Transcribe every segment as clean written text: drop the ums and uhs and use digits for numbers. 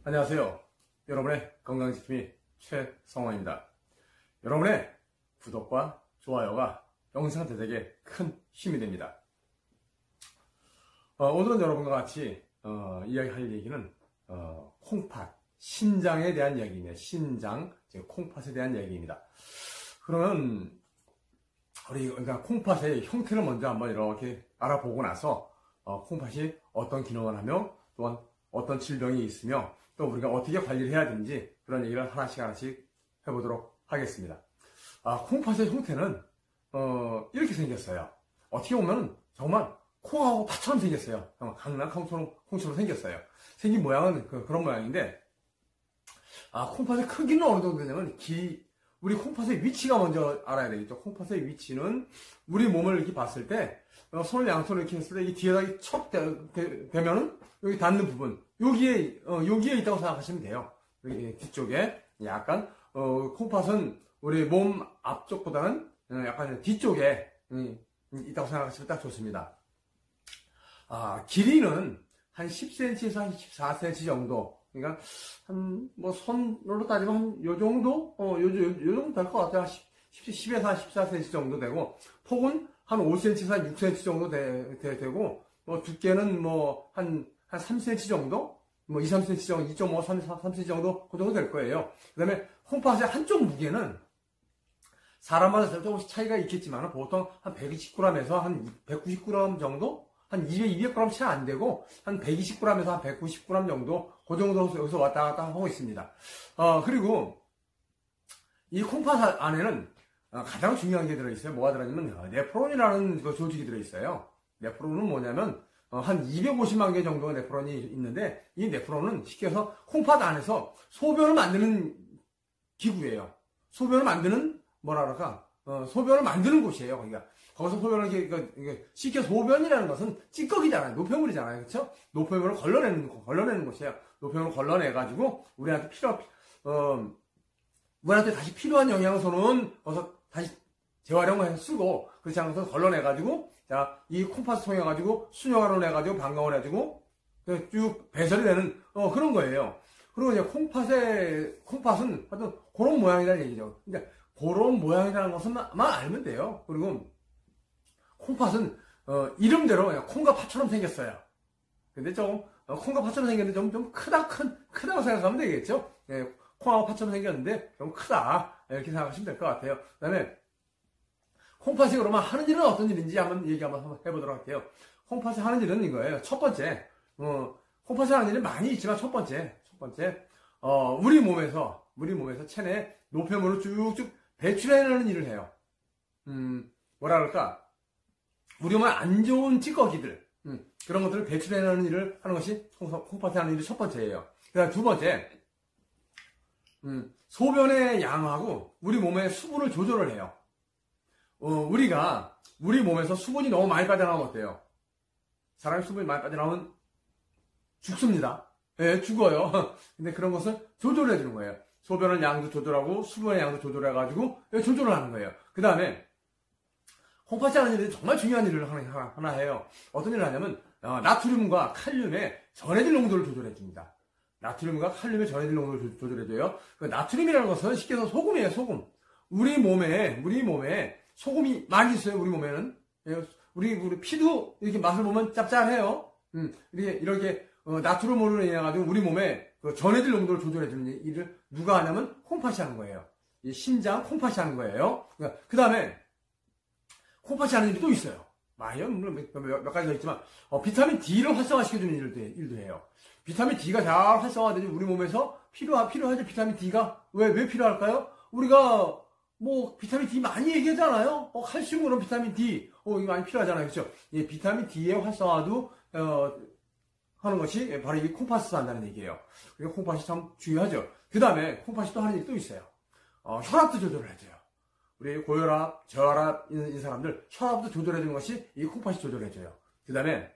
안녕하세요. 여러분의 건강지킴이 최성원입니다. 여러분의 구독과 좋아요가 영상 제작에 큰 힘이 됩니다. 오늘은 여러분과 같이 이야기할 얘기는 콩팥, 신장에 대한 이야기입니다. 신장, 즉 콩팥에 대한 이야기입니다. 그러면 그러니까 콩팥의 형태를 먼저 한번 이렇게 알아보고 나서 콩팥이 어떤 기능을 하며 또한 어떤 질병이 있으며 또 우리가 어떻게 관리를 해야 되는지 그런 얘기를 하나씩 해보도록 하겠습니다. 콩팥의 형태는 이렇게 생겼어요. 어떻게 보면 정말 콩하고 팥처럼 생겼어요. 강낭 콩처럼 생겼어요. 생긴 모양은 그런 모양인데 콩팥의 크기는 어느 정도 되냐면 우리 콩팥의 위치가 먼저 알아야 되겠죠. 콩팥의 위치는 우리 몸을 이렇게 봤을 때 손을 양손을 이렇게 했을 때 이 뒤에다 척 대면은 여기 닿는 부분 여기에 있다고 생각하시면 돼요. 여기 뒤쪽에 약간 콩팥은 우리 몸 앞쪽보다는 약간 뒤쪽에 있다고 생각하시면 딱 좋습니다. 길이는 한 10cm에서 한 14cm 정도. 그러니까 손으로 따지면 한 요 정도 요 정도 될 것 같아요. 10에서 한 14cm 정도 되고, 폭은 한 5cm에서 한 6cm 정도 되고, 두께는 한 3cm 정도? 2, 3cm 정도, 2.5, 3cm 정도, 그 정도 될 거예요. 그 다음에 콩팥의 한쪽 무게는 사람마다 조금씩 차이가 있겠지만, 보통 한 120g에서 한 190g 정도? 한 200g 채 안 되고, 한 120g에서 한 190g 정도, 그 정도 여기서 왔다 갔다 하고 있습니다. 그리고, 이 콩팥 안에는 가장 중요한 게 들어있어요. 뭐가 들어있냐면, 네프론이라는 그 조직이 들어있어요. 네프론은 뭐냐면, 한 250만 개 정도의 네프론이 있는데, 이 네프론은 쉽게 해서 콩팥 안에서 소변을 만드는 기구예요. 소변을 만드는, 소변을 만드는 곳이에요, 거기가. 거기서 소변을 쉽게 소변이라는 것은 찌꺼기잖아요. 노폐물이잖아요. 그렇죠? 노폐물을 걸러내는 곳이에요. 노폐물을 걸러내가지고 우리한테 다시 필요한 영양소는 거기서 다시 재활용을 해서 쓰고, 그렇지 않고서 걸러내가지고, 이 콩팥을 통해가지고 순혈을 해가지고 방광을 해가지고 쭉 배설이 되는 그런 거예요. 그리고 이제 콩팥은 하여튼 그런 모양이라는 얘기죠. 근데 그런 모양이라는 것만 알면 돼요. 그리고 콩팥은 이름대로 그냥 콩과 팥처럼 생겼어요. 근데 콩과 팥처럼 생겼는데 좀 크다고 생각하면 되겠죠. 예, 콩하고 팥처럼 생겼는데 좀 크다 이렇게 생각하시면 될 것 같아요. 그다음에 콩팥이 그러면 하는 일은 어떤 일인지 한번 해보도록 할게요. 콩팥이 하는 일은 이거예요. 첫 번째, 콩팥이 하는 일은 많이 있지만 첫 번째, 우리 몸에서 체내 노폐물을 쭉쭉 배출해내는 일을 해요. 뭐라 그럴까? 우리 몸에 안 좋은 찌꺼기들, 그런 것들을 배출해내는 일을 하는 것이 콩팥이 하는 일이 첫 번째예요. 그 다음 두 번째, 소변의 양하고 우리 몸의 수분을 조절을 해요. 우리 몸에서 수분이 너무 많이 빠져나오면 어때요? 사람이 수분이 많이 빠져나오면 죽습니다. 예, 죽어요. 근데 그런 것을 조절해 주는 거예요. 소변의 양도 조절하고 수분의 양도 조절해가지고 조절을 하는 거예요. 그 다음에 콩팥이 하는 일이 정말 중요한 일을 하나 해요. 어떤 일을 하냐면 나트륨과 칼륨의 전해질 농도를 조절해 줍니다. 나트륨과 칼륨의 전해질 농도를 조절해 줘요. 그 나트륨이라는 것은 쉽게 해서 소금이에요. 소금. 우리 몸에 소금이 많이 있어요. 우리 몸에는. 우리 피도 이렇게 맛을 보면 짭짤해요. 이렇게 나트륨으로 인해 가지고 우리 몸에 전해질 농도를 조절해 주는 일을 누가 하냐면 콩팥이 하는 거예요. 이 신장 콩팥이 하는 거예요. 그 다음에 콩팥이 하는 일이 또 있어요. 물론 몇 가지 더 있지만 비타민 D를 활성화시켜주는 일도 해요. 비타민 D가 잘 활성화되지 우리 몸에서 필요하죠. 비타민 D가 왜 필요할까요? 우리가 비타민 D 많이 얘기하잖아요. 칼슘 그런 비타민 D 이거 많이 필요하잖아요. 그렇죠? 이 비타민 D의 활성화도 하는 것이 바로 이 콩팥에서 한다는 얘기예요. 그리고 콩팥이 참 중요하죠. 그 다음에 콩팥이 또 하는 일이 또 있어요. 혈압도 조절을 해줘요. 우리 고혈압, 저혈압 있는 사람들 혈압도 조절해주는 것이 이 콩팥이 조절해줘요. 그 다음에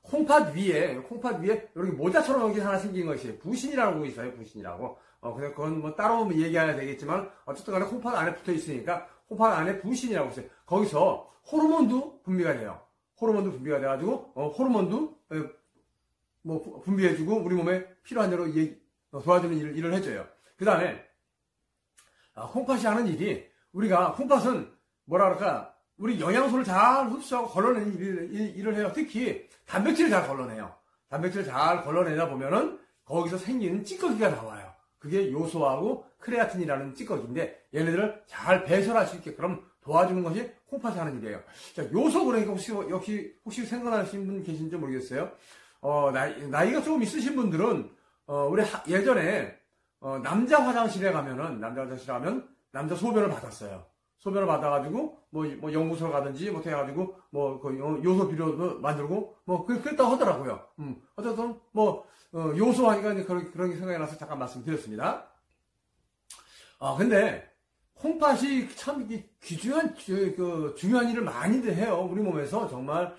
콩팥 위에 이렇게 모자처럼 여기 하나 생긴 것이 부신이라고 있어요. 부신이라고. 그래서 그건 따로 얘기해야 되겠지만 어쨌든 간에 콩팥 안에 붙어 있으니까 콩팥 안에 부신이라고 있어요. 거기서 호르몬도 분비가 돼요. 호르몬도 분비가 돼가지고 호르몬도 뭐 분비해주고 우리 몸에 필요한 대로 도와주는 일을 해줘요. 그 다음에 콩팥이 하는 일이, 우리가 콩팥은 뭐라 그럴까, 우리 영양소를 잘 흡수하고 걸러내는 일을 해요. 특히 단백질을 잘 걸러내요. 단백질을 잘 걸러내다 보면은 거기서 생기는 찌꺼기가 나와요. 그게 요소하고 크레아틴이라는 찌꺼기인데, 얘네들을 잘 배설할 수 있게끔 도와주는 것이 콩팥이 하는 일이에요. 자, 요소, 그러니까 혹시 생각나시는 분 계신지 모르겠어요. 나이가 조금 있으신 분들은 우리 예전에 남자 화장실에 가면 남자 소변을 받았어요. 소변을 받아가지고 뭐 연구소 가든지 뭐 해가지고 그 요소 비료도 만들고 그랬다고 하더라고요. 어쨌든 요소 하니까 그런 게 생각이 나서 잠깐 말씀드렸습니다. 근데 콩팥이 참 중요한 일을 많이들 해요. 우리 몸에서 정말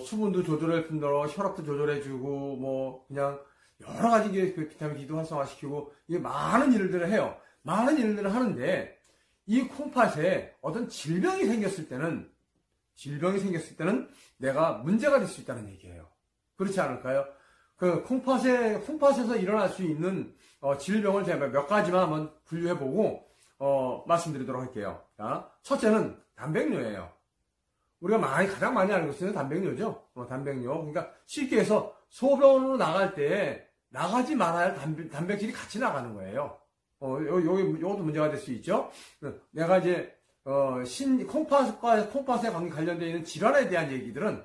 수분도 조절할 뿐더러 혈압도 조절해주고 그냥 여러 가지 비타민 D도 활성화시키고 이게 많은 일들을 해요. 많은 일들을 하는데, 이 콩팥에 어떤 질병이 생겼을 때는 내가 문제가 될 수 있다는 얘기예요. 그렇지 않을까요? 그 콩팥에서 일어날 수 있는 질병을 제가 몇 가지만 한번 분류해보고 말씀드리도록 할게요. 자, 첫째는 단백뇨예요. 우리가 가장 많이 알고 있는 단백뇨죠. 단백뇨. 그러니까 쉽게 해서 소변으로 나갈 때 나가지 말아야 할 단백질이 같이 나가는 거예요. 요것도 문제가 될 수 있죠. 내가 이제 콩팥에 관련되어 있는 질환에 대한 얘기들은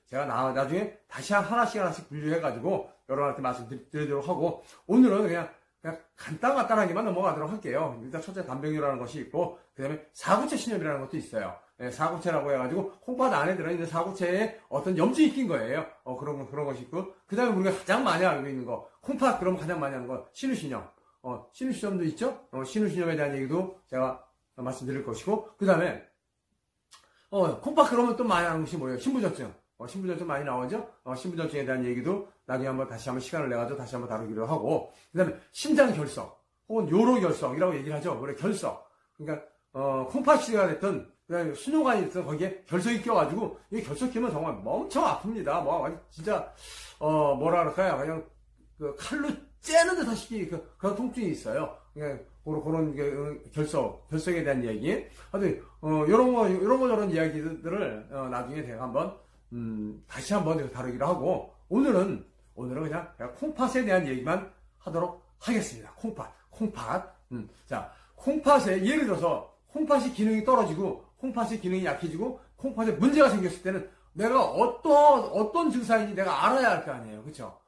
제가 나중에 다시 하나씩 분류해가지고 여러분한테 말씀드리도록 하고, 오늘은 그냥 간단하게만 넘어가도록 할게요. 일단 첫째 단백뇨라는 것이 있고, 그 다음에 사구체 신염이라는 것도 있어요. 사구체라고 해가지고 콩팥 안에 들어있는 사구체에 어떤 염증이 낀 거예요. 그런 것이 있고, 그 다음에 우리가 가장 많이 알고 있는 거, 콩팥 그러면 가장 많이 하는 거 신우신염. 신우신염도 있죠. 신우신염에 대한 얘기도 제가 말씀드릴 것이고, 그 다음에 콩팥 그러면 또 많이 하는 것이 뭐예요? 신부전증. 신부전증 많이 나오죠. 신부전증에 대한 얘기도 나중에 다시 한번 시간을 내가지고 다시 한번 다루기로 하고, 그 다음에 심장결석 혹은 요로결석이라고 얘기를 하죠. 그래, 결석. 그러니까 콩팥이가 됐든 그다음에 수뇨관이 있어서 거기에 결석이 껴가지고, 이 결석 끼면 정말 엄청 아픕니다. 진짜 뭐라 그럴까요? 그냥 그 칼로 째는 듯하시기 그런 통증이 있어요. 그런 결석에 대한 얘기. 하여튼 이런 이야기들을 나중에 제가 한번 다시 한번 다루기로 하고, 오늘은 그냥 콩팥에 대한 얘기만 하도록 하겠습니다. 콩팥. 자, 콩팥에 예를 들어서 콩팥이 기능이 떨어지고 콩팥의 기능이 약해지고 콩팥에 문제가 생겼을 때는 내가 어떤 증상인지 내가 알아야 할 거 아니에요. 그쵸?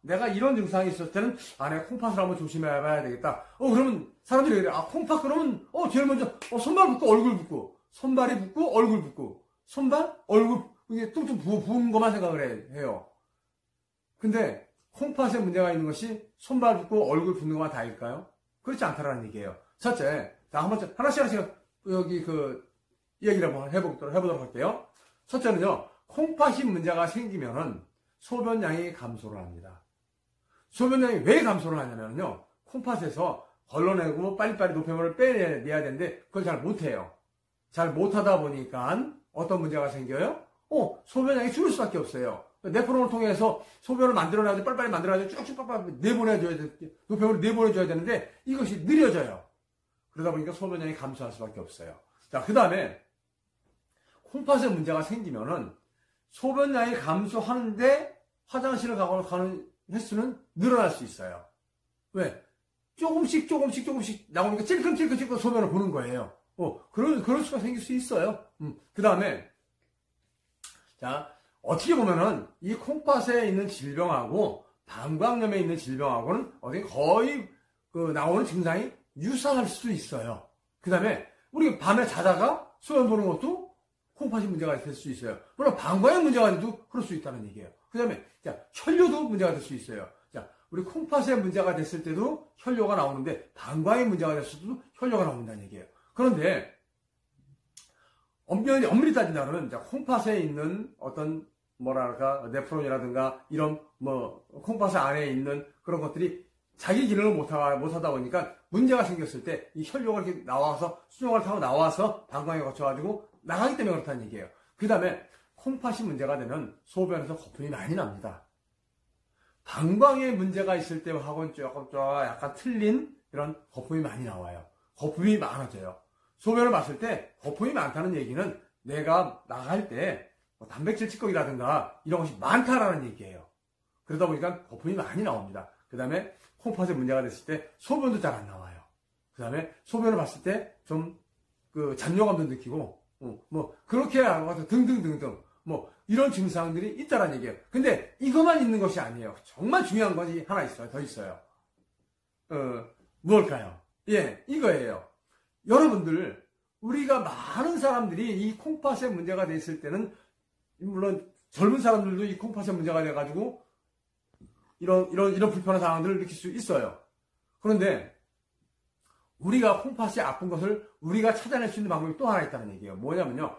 내가 이런 증상이 있을 때는 내가 콩팥을 한번 조심해봐야 되겠다. 그러면 사람들이 그래. 콩팥 그러면 제일 먼저 손발 붓고 얼굴 붓고, 손발이 붓고 얼굴 붓고, 손발 얼굴 이게 뚱뚱 부은 것만 생각을 해요. 근데 콩팥에 문제가 있는 것이 손발 붓고 얼굴 붓는 것만 다일까요? 그렇지 않다라는 얘기예요. 첫째, 자, 하나씩 여기 얘기를 한번 해보도록 할게요. 첫째는요, 콩팥이 문제가 생기면은 소변량이 감소를 합니다. 소변량이 왜 감소를 하냐면요, 콩팥에서 걸러내고 빨리빨리 노폐물을 빼내야 되는데 그걸 잘 못해요. 잘 못하다 보니까 어떤 문제가 생겨요? 소변량이 줄을 수밖에 없어요. 네프론을 통해서 소변을 만들어내야지, 빨리빨리 만들어야지, 쭉쭉 빨리빨리 노폐물을 내보내줘야 되는데 이것이 느려져요. 그러다 보니까 소변량이 감소할 수밖에 없어요. 자, 그 다음에 콩팥에 문제가 생기면은 소변량이 감소하는데 화장실을 가는 횟수는 늘어날 수 있어요. 왜? 조금씩 나오니까 찔끔찔끔 소변을 보는 거예요. 그럴 수가 생길 수 있어요. 그 다음에, 자, 어떻게 보면은 이 콩팥에 있는 질병하고 방광염에 있는 질병하고는 거의 나오는 증상이 유사할 수도 있어요. 그 다음에 우리가 밤에 자다가 소변 보는 것도 콩팥이 문제가 될 수 있어요. 물론 방광염 문제가 돼도 그럴 수 있다는 얘기예요. 그 다음에 혈뇨도 문제가 될 수 있어요. 자, 우리 콩팥에 문제가 됐을 때도 혈뇨가 나오는데 방광에 문제가 됐을 때도 혈뇨가 나온다는 얘기예요. 그런데 엄밀히 따진다면 콩팥에 있는 어떤 네프론이라든가 이런 콩팥 안에 있는 그런 것들이 자기 기능을 못하다 보니까 문제가 생겼을 때 이 혈뇨가 이렇게 나와서 수뇨관을 타고 나와서 방광에 거쳐가지고 나가기 때문에 그렇다는 얘기예요. 그 다음에 콩팥이 문제가 되면 소변에서 거품이 많이 납니다. 방광에 문제가 있을 때하고는 조금 약간 틀린 이런 거품이 많이 나와요. 거품이 많아져요. 소변을 봤을 때 거품이 많다는 얘기는 내가 나갈 때 단백질 찌꺼기라든가 이런 것이 많다라는 얘기예요. 그러다 보니까 거품이 많이 나옵니다. 그 다음에 콩팥에 문제가 됐을 때 소변도 잘 안 나와요. 그 다음에 소변을 봤을 때 좀 잔뇨감도 느끼고 그렇게 하고 등등등등 이런 증상들이 있다라는 얘기예요. 근데 이것만 있는 것이 아니에요. 정말 중요한 것이 하나 있어요. 더 있어요. 무엇일까요? 예, 이거예요. 여러분들, 우리가 많은 사람들이 이 콩팥에 문제가 됐을 때는, 물론 젊은 사람들도 이 콩팥에 문제가 돼가지고 이런 불편한 상황들을 느낄 수 있어요. 그런데 우리가 콩팥이 아픈 것을 우리가 찾아낼 수 있는 방법이 또 하나 있다는 얘기예요. 뭐냐면요.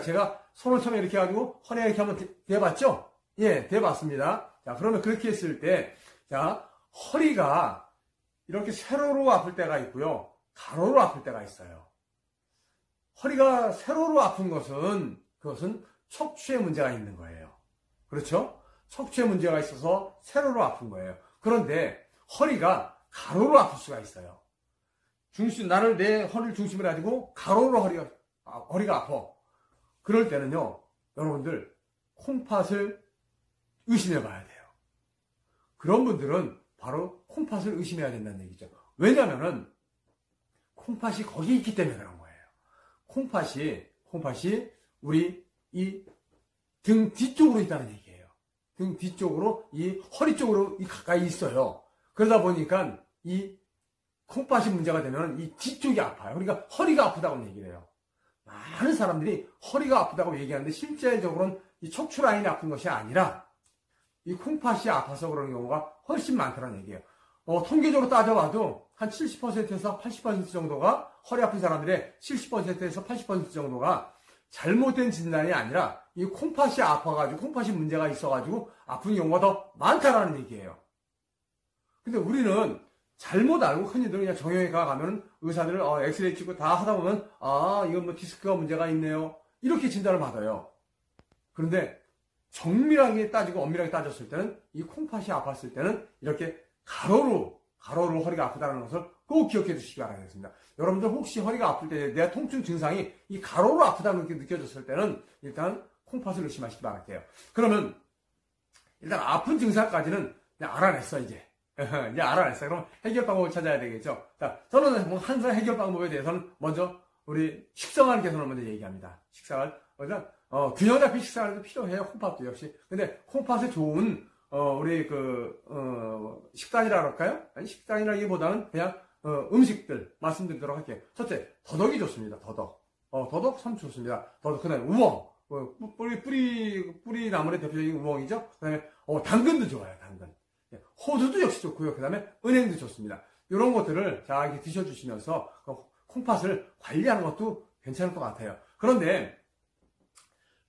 제가 손을 처음에 이렇게 해가지고 허리에 이렇게 한번 대봤죠? 예, 대봤습니다. 자, 그러면 그렇게 했을 때, 자, 허리가 이렇게 세로로 아플 때가 있고요. 가로로 아플 때가 있어요. 허리가 세로로 아픈 그것은 척추에 문제가 있는 거예요. 그렇죠? 척추에 문제가 있어서 세로로 아픈 거예요. 그런데 허리가 가로로 아플 수가 있어요. 나를 내 허리를 중심으로 가지고 가로로 허리가 아파. 그럴 때는요, 여러분들, 콩팥을 의심해 봐야 돼요. 그런 분들은 바로 콩팥을 의심해야 된다는 얘기죠. 왜냐면은, 콩팥이 거기 있기 때문에 그런 거예요. 콩팥이 우리 이 등 뒤쪽으로 있다는 얘기예요. 등 뒤쪽으로, 이 허리 쪽으로 가까이 있어요. 그러다 보니까 이 콩팥이 문제가 되면 이 뒤쪽이 아파요. 그러니까 허리가 아프다고 얘기를 해요. 많은 사람들이 허리가 아프다고 얘기하는데 실제적으로는 이 척추 라인이 아픈 것이 아니라 이 콩팥이 아파서 그러는 경우가 훨씬 많다는 얘기예요. 통계적으로 따져봐도 한 70%에서 80% 정도가 허리 아픈 사람들의 70%에서 80% 정도가 잘못된 진단이 아니라 이 콩팥이 아파가지고 콩팥이 문제가 있어가지고 아픈 경우가 더 많다라는 얘기예요. 근데 우리는 잘못 알고 흔히들 그냥 정형외과 가면 의사들 엑스레이 찍고 다 하다 보면 이건 디스크가 문제가 있네요. 이렇게 진단을 받아요. 그런데 정밀하게 따지고 엄밀하게 따졌을 때는 이 콩팥이 아팠을 때는 이렇게 가로로 허리가 아프다는 것을 꼭 기억해 주시기 바라겠습니다. 여러분들 혹시 허리가 아플 때 내 통증 증상이 이 가로로 아프다는 게 느껴졌을 때는 일단 콩팥을 의심하시기 바랄게요. 그러면 일단 아픈 증상까지는 그냥 알아냈어 이제 알아냈어요. 그럼 해결 방법을 찾아야 되겠죠. 자, 저는 항상 해결 방법에 대해서는 먼저 우리 식생활 개선을 먼저 얘기합니다. 식생활, 균형 잡힌 식생활도 필요해요. 콩팥도 역시. 근데 콩팥에 좋은 우리 식단이라 할까요? 아니 식단이라기보다는 그냥 음식들 말씀드리도록 할게요. 첫째, 더덕이 좋습니다. 더덕 참 좋습니다. 그다음에 우엉, 뿌리 나물의 대표적인 우엉이죠. 그다음에 당근도 좋아요. 당근. 호두도 역시 좋고요. 그 다음에 은행도 좋습니다. 이런 것들을 자 이렇게 드셔주시면서 콩팥을 관리하는 것도 괜찮을 것 같아요. 그런데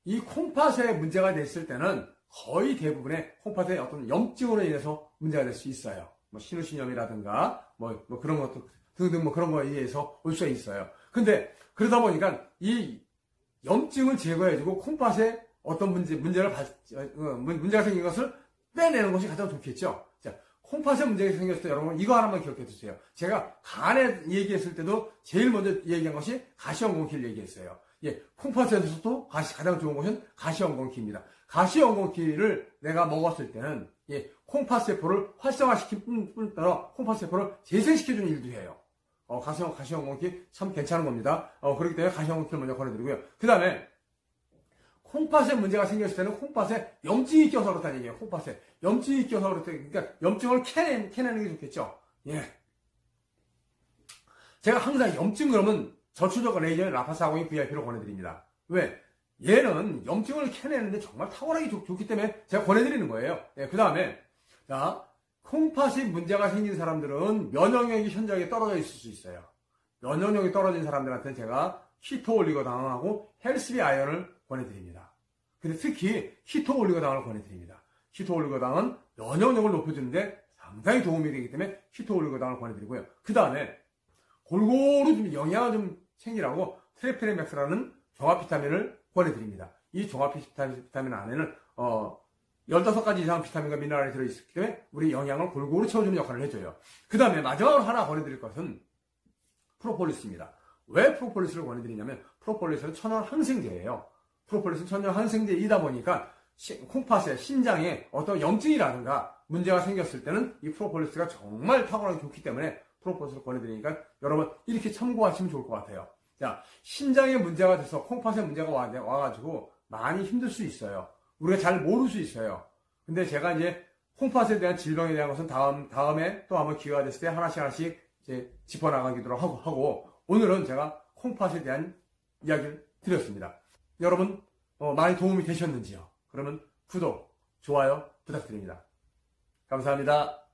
이 콩팥에 문제가 됐을 때는 거의 대부분의 콩팥의 어떤 염증으로 인해서 문제가 될 수 있어요. 신우신염이라든가 그런 것도 등등 그런 거에 의해서 올 수가 있어요. 근데 그러다 보니까 이 염증을 제거해주고 콩팥에 어떤 문제가 생긴 것을 빼내는 것이 가장 좋겠죠. 자, 콩팥에 문제가 생겼을 때 여러분 이거 하나만 기억해 두세요. 제가 간에 얘기했을 때도 제일 먼저 얘기한 것이 가시연골기를 얘기했어요. 예, 콩팥에서도 가장 좋은 것은 가시연골기입니다. 가시연골기를 내가 먹었을 때는 콩팥세포를 활성화시킬 뿐더러 콩팥세포를 재생시켜주는 일도 해요. 가시연골기 참 괜찮은 겁니다. 그렇기 때문에 가시연골기를 먼저 권해드리고요. 그 다음에 콩팥에 문제가 생겼을 때는 콩팥에 염증이 껴서 그렇다는 얘기예요. 콩팥에 염증이 껴서 그렇다는 그러니까 염증을 캐내는 게 좋겠죠. 예. 제가 항상 염증 그러면 저추적 레이저 라파스 402 VIP로 권해드립니다. 왜? 얘는 염증을 캐내는데 정말 탁월하게 좋기 때문에 제가 권해드리는 거예요. 예, 그 다음에 자, 콩팥이 문제가 생긴 사람들은 면역력이 현저하게 떨어져 있을 수 있어요. 면역력이 떨어진 사람들한테는 제가 키토 올리고당하고 헬스비 아연을 권해드립니다. 근데 특히 키토 올리고당을 권해드립니다. 키토 올리고당은 면역력을 높여주는데 상당히 도움이 되기 때문에 키토 올리고당을 권해드리고요. 그 다음에 골고루 좀 영양을 좀 챙기라고 트레피네맥스라는 종합 비타민을 권해드립니다. 이 종합 비타민 안에는 15가지 이상 비타민과 미네랄이 들어있기 때문에 우리 영양을 골고루 채워주는 역할을 해줘요. 그 다음에 마지막으로 하나 권해드릴 것은 프로폴리스입니다. 왜 프로폴리스를 권해드리냐면 프로폴리스는 천연 항생제예요. 프로폴리스는 천연 항생제이다 보니까 콩팥에 신장에 어떤 염증이라든가 문제가 생겼을 때는 이 프로폴리스가 정말 탁월하게 좋기 때문에 프로폴리스를 권해드리니까 여러분 이렇게 참고하시면 좋을 것 같아요. 자, 신장에 문제가 돼서 콩팥에 문제가 와가지고 많이 힘들 수 있어요. 우리가 잘 모를 수 있어요. 근데 제가 이제 콩팥에 대한 질병에 대한 것은 다음에 또 한번 기회가 됐을 때 하나씩 이제 짚어나가기도 하고 오늘은 제가 콩팥에 대한 이야기를 드렸습니다. 여러분 많이 도움이 되셨는지요? 그러면 구독, 좋아요 부탁드립니다. 감사합니다.